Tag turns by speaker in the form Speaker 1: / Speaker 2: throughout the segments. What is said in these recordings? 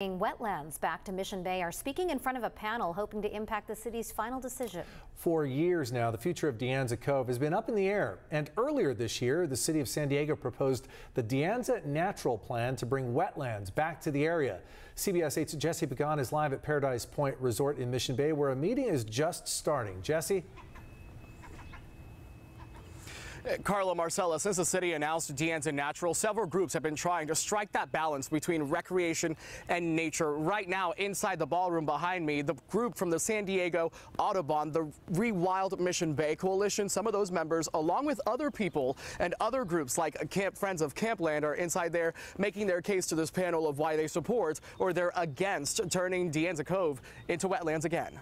Speaker 1: Wetlands back to Mission Bay are speaking in front of a panel hoping to impact the city's final decision.
Speaker 2: For years now, the future of Anza Cove has been up in the air. And earlier this year, the city of San Diego proposed the Anza Natural Plan to bring wetlands back to the area. CBS 8's Jesse Pagan is live at Paradise Point Resort in Mission Bay, where a meeting is just starting. Jesse?
Speaker 3: Carla, Marcella, since the city announced Anza Natural, several groups have been trying to strike that balance between recreation and nature. Right now, inside the ballroom behind me, the group from the San Diego Audubon, the Rewild Mission Bay Coalition, some of those members, along with other people and other groups like Friends of Campland, are inside there making their case to this panel of why they support or they're against turning Anza Cove into wetlands again.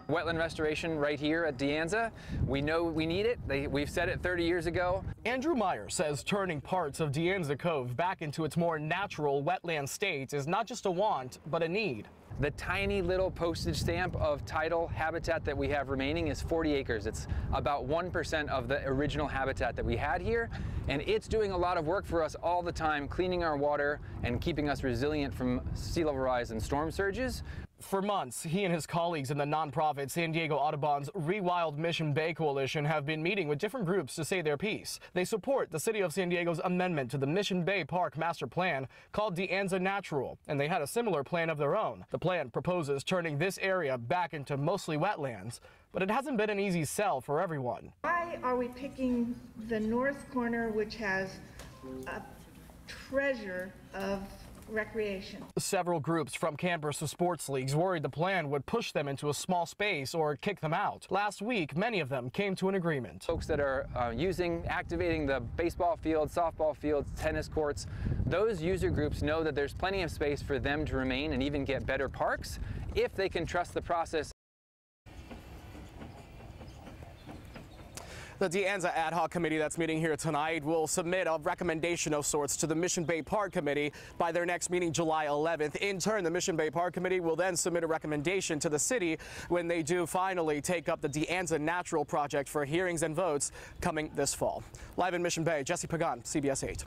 Speaker 4: Wetland restoration right here at Anza. We know we need it. We've said it 30 years ago.
Speaker 3: Andrew Meyer says turning parts of Anza Cove back into its more natural wetland state is not just a want, but a need.
Speaker 4: The tiny little postage stamp of tidal habitat that we have remaining is 40 acres. It's about 1% of the original habitat that we had here, and it's doing a lot of work for us all the time, cleaning our water and keeping us resilient from sea level rise and storm surges.
Speaker 3: For months, he and his colleagues in the nonprofit San Diego Audubon's Rewild Mission Bay Coalition have been meeting with different groups to say their piece. They support the city of San Diego's amendment to the Mission Bay Park Master Plan called Anza Natural, and they had a similar plan of their own. The plan proposes turning this area back into mostly wetlands, but it hasn't been an easy sell for everyone.
Speaker 5: Why are we picking the north corner, which has a treasure of recreation?
Speaker 3: Several groups from campers to sports leagues worried the plan would push them into a small space or kick them out. Last week, many of them came to an agreement.
Speaker 4: Folks that are activating the baseball fields, softball fields, tennis courts, those user groups know that there's plenty of space for them to remain and even get better parks if they can trust the process.
Speaker 3: The Anza Ad Hoc Committee that's meeting here tonight will submit a recommendation of sorts to the Mission Bay Park Committee by their next meeting July 11th. In turn, the Mission Bay Park Committee will then submit a recommendation to the city when they do finally take up the Anza Natural project for hearings and votes coming this fall. Live in Mission Bay, Jesse Pagan, CBS 8.